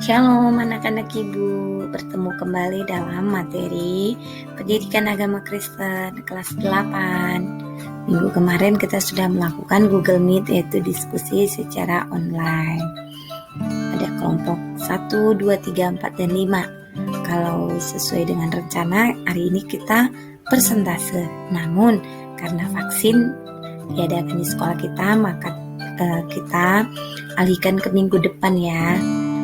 Shalom anak-anak ibu, bertemu kembali dalam materi Pendidikan Agama Kristen kelas 8. Minggu kemarin kita sudah melakukan Google Meet, yaitu diskusi secara online. Ada kelompok 1, 2, 3, 4, dan 5. Kalau sesuai dengan rencana, hari ini kita persentase. Namun karena vaksin diadakan di sekolah kita, maka kita alihkan ke minggu depan ya.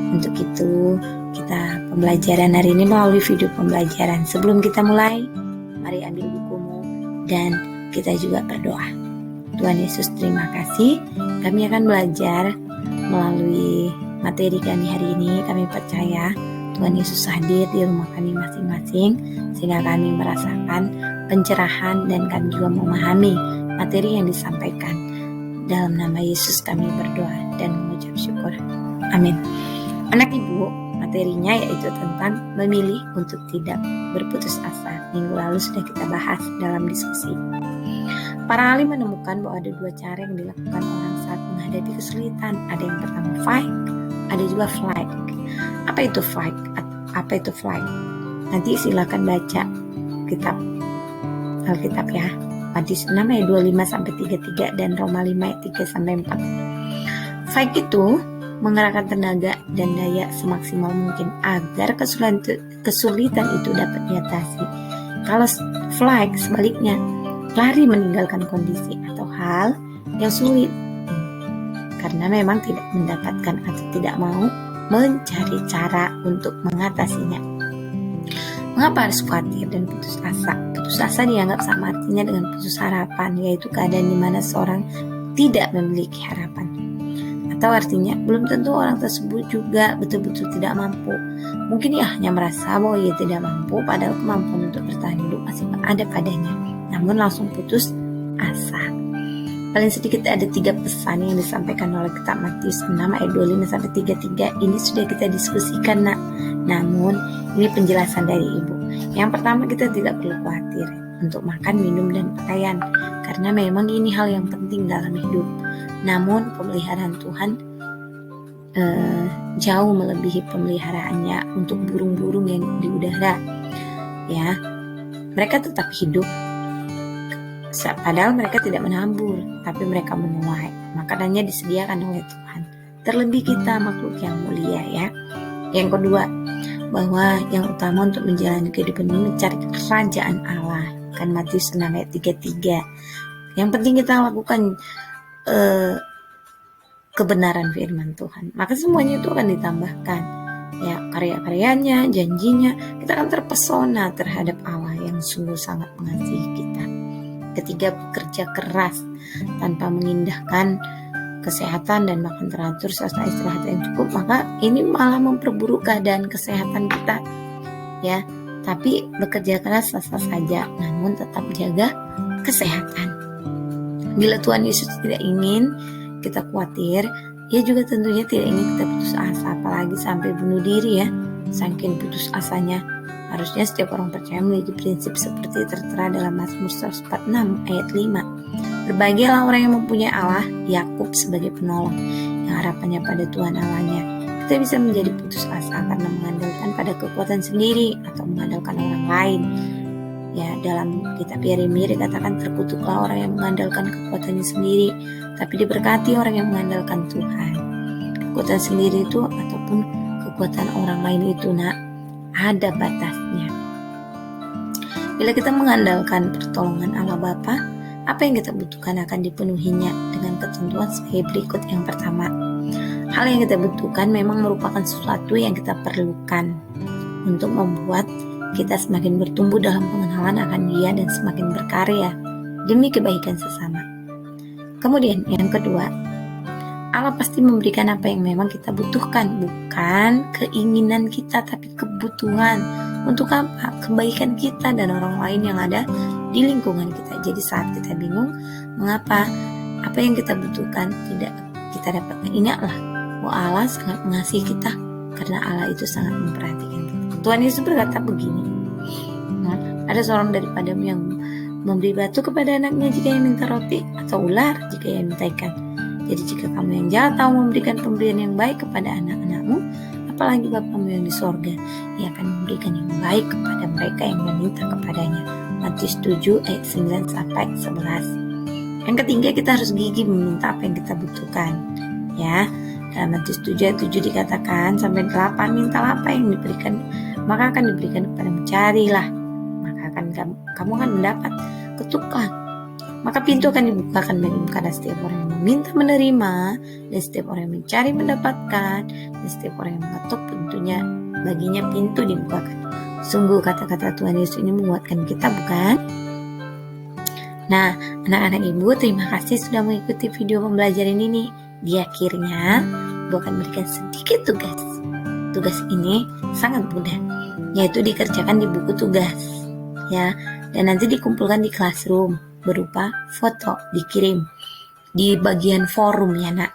Untuk itu, kita pembelajaran hari ini melalui video pembelajaran. Sebelum kita mulai, mari ambil bukumu dan kita juga berdoa. Tuhan Yesus, terima kasih. Kami akan belajar melalui materi kami hari ini. Kami percaya Tuhan Yesus hadir di rumah kami masing-masing, sehingga kami merasakan pencerahan dan kami juga memahami materi yang disampaikan. Dalam nama Yesus kami berdoa dan mengucap syukur. Amin. Anak ibu, materinya yaitu tentang memilih untuk tidak berputus asa. Minggu lalu sudah kita bahas dalam diskusi. Para ahli menemukan bahwa ada dua cara yang dilakukan orang saat menghadapi kesulitan. Ada yang pertama fight, ada juga flight. Apa itu fight? Apa itu flight? Nanti silakan baca kitab Alkitab ya. Matius 6 ayat 25-33 dan Roma 5 ayat 3-4. Fight itu mengerahkan tenaga dan daya semaksimal mungkin agar kesulitan itu dapat diatasi. Kalau flight sebaliknya, lari meninggalkan kondisi atau hal yang sulit karena memang tidak mendapatkan atau tidak mau mencari cara untuk mengatasinya. Mengapa harus khawatir dan putus asa? Putus asa dianggap sama artinya dengan putus harapan, yaitu keadaan di mana seorang tidak memiliki harapan. Atau artinya belum tentu orang tersebut juga betul-betul tidak mampu. Mungkin ia hanya merasa bahwa ia tidak mampu, padahal kemampuan untuk bertahan hidup masih ada padanya, namun langsung putus asa. Paling sedikit ada 3 pesan yang disampaikan oleh kitab Matius 6 ayat 25-33. Ini sudah kita diskusikan nak. Namun ini penjelasan dari ibu. Yang pertama, kita tidak perlu khawatir untuk makan, minum, dan pakaian, karena memang ini hal yang penting dalam hidup. Namun pemeliharaan Tuhan jauh melebihi pemeliharaannya untuk burung-burung yang di udara. Ya, mereka tetap hidup, padahal mereka tidak menabur, tapi mereka menuai. Makanannya disediakan oleh Tuhan. Terlebih kita makhluk yang mulia ya. Yang kedua, bahwa yang utama untuk menjalani kehidupan ini mencari kerajaan Allah. Kan Matius 6 ayat 33. Yang penting kita lakukan kebenaran firman Tuhan, maka semuanya itu akan ditambahkan ya, karya-karyanya, janjinya. Kita akan terpesona terhadap Allah yang sungguh sangat mengasihi kita. Ketiga, bekerja keras tanpa mengindahkan kesehatan dan makan teratur serta istirahat yang cukup, maka ini malah memperburuk keadaan kesehatan kita ya. Tapi bekerja keras sah-sah saja, namun tetap jaga kesehatan. Bila Tuhan Yesus tidak ingin kita khawatir, ia juga tentunya tidak ingin kita putus asa, apalagi sampai bunuh diri ya. Saking putus asanya, harusnya setiap orang percaya memiliki prinsip seperti tertera dalam Mazmur 146 ayat 5. Berbahagialah orang yang mempunyai Allah, Yakub sebagai penolong, yang harapannya pada Tuhan Allahnya. Kita bisa menjadi putus asa karena mengandalkan pada kekuatan sendiri atau mengandalkan orang lain. Ya, dalam kitab Yeremia dikatakan, terkutuklah orang yang mengandalkan kekuatannya sendiri, tapi diberkati orang yang mengandalkan Tuhan. Kekuatan sendiri itu ataupun kekuatan orang lain itu nak, ada batasnya. Bila kita mengandalkan pertolongan Allah Bapa, apa yang kita butuhkan akan dipenuhinya dengan ketentuan sebagai berikut. Yang pertama, hal yang kita butuhkan memang merupakan sesuatu yang kita perlukan untuk membuat kita semakin bertumbuh dalam pengenalan akan Dia dan semakin berkarya demi kebaikan sesama. Kemudian yang kedua, Allah pasti memberikan apa yang memang kita butuhkan, bukan keinginan kita tapi kebutuhan. Untuk apa? Kebaikan kita dan orang lain yang ada di lingkungan kita. Jadi saat kita bingung mengapa apa yang kita butuhkan tidak kita dapatkan, ingatlah bahwa Allah sangat mengasihi kita, karena Allah itu sangat memperhatikan kita. Tuhan Yesus berkata begini, ada seorang daripadamu yang memberi batu kepada anaknya jika ia minta roti, atau ular jika ia minta ikan. Jadi jika kamu yang jahat tahu memberikan pemberian yang baik kepada anak-anakmu, apalagi Bapamu yang di sorga, Ia akan memberikan yang baik kepada mereka yang meminta kepadanya. Matius 7 ayat 9 sampai 11. Yang ketiga, kita harus gigih meminta apa yang kita butuhkan. Ya, dalam Matius 7 ayat 7 dikatakan sampai 8, mintalah apa yang diberikan, maka akan diberikan kepadamu. Carilah, maka akan kamu akan mendapat. Ketuklah, maka pintu akan dibukakan bagimu. Karena setiap orang yang meminta menerima, dan setiap orang yang mencari mendapatkan, dan setiap orang yang mengetuk pintunya, baginya pintu dibukakan. Sungguh kata-kata Tuhan Yesus ini menguatkan kita, bukan? Nah, anak-anak Ibu, terima kasih sudah mengikuti video pembelajaran ini. Di akhirnya, Ibu akan berikan sedikit tugas. Tugas ini sangat mudah, yaitu dikerjakan di buku tugas, ya, dan nanti dikumpulkan di classroom berupa foto, dikirim di bagian forum, ya nak.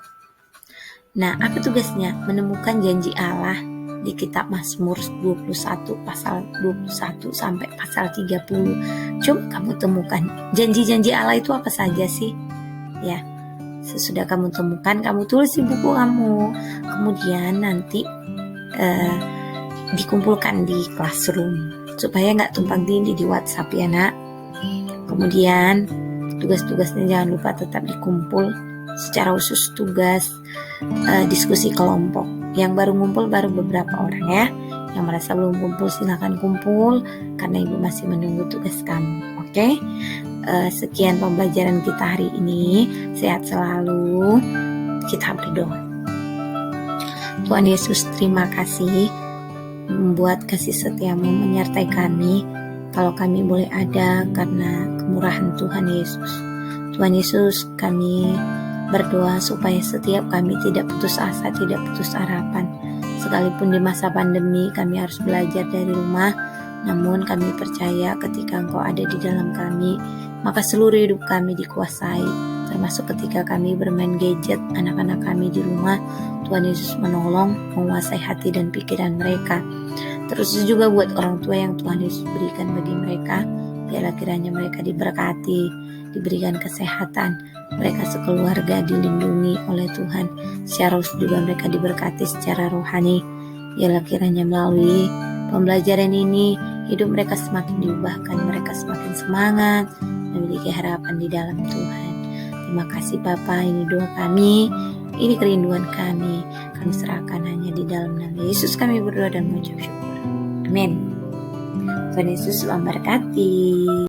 Nah, apa tugasnya? Menemukan janji Allah di kitab Mazmur 21 pasal 21 sampai pasal 30. Coba kamu temukan janji-janji Allah itu apa saja sih? Ya, sesudah kamu temukan, kamu tulis di buku kamu. Kemudian nanti dikumpulkan di classroom supaya nggak tumpang tindih di WhatsApp, ya nak. Kemudian tugas-tugasnya jangan lupa tetap dikumpul secara khusus tugas diskusi kelompok. Yang baru ngumpul baru beberapa orang, ya. Yang merasa belum kumpul silakan kumpul karena Ibu masih menunggu tugas kamu. Oke? Sekian pembelajaran kita hari ini. Sehat selalu. Kita berdoa. Tuhan Yesus, terima kasih membuat kasih setiamu menyertai kami. Kalau kami boleh ada karena kemurahan Tuhan Yesus. Tuhan Yesus, kami berdoa supaya setiap kami tidak putus asa, tidak putus harapan. Sekalipun di masa pandemi kami harus belajar dari rumah, namun kami percaya ketika Engkau ada di dalam kami, maka seluruh hidup kami dikuasai. Termasuk ketika kami bermain gadget, anak-anak kami di rumah, Tuhan Yesus menolong, menguasai hati dan pikiran mereka. Terus juga buat orang tua yang Tuhan Yesus berikan bagi mereka, biarlah kiranya mereka diberkati, diberikan kesehatan, mereka sekeluarga dilindungi oleh Tuhan. Secara khusus juga mereka diberkati secara rohani. Biarlah kiranya melalui pembelajaran ini hidup mereka semakin diubahkan, mereka semakin semangat, memiliki harapan di dalam Tuhan. Terima kasih Bapa, ini doa kami, ini kerinduan kami. Kami serahkan hanya di dalam nama Yesus kami berdoa dan mengucap syukur. Amin. Tuhan Yesus memberkati.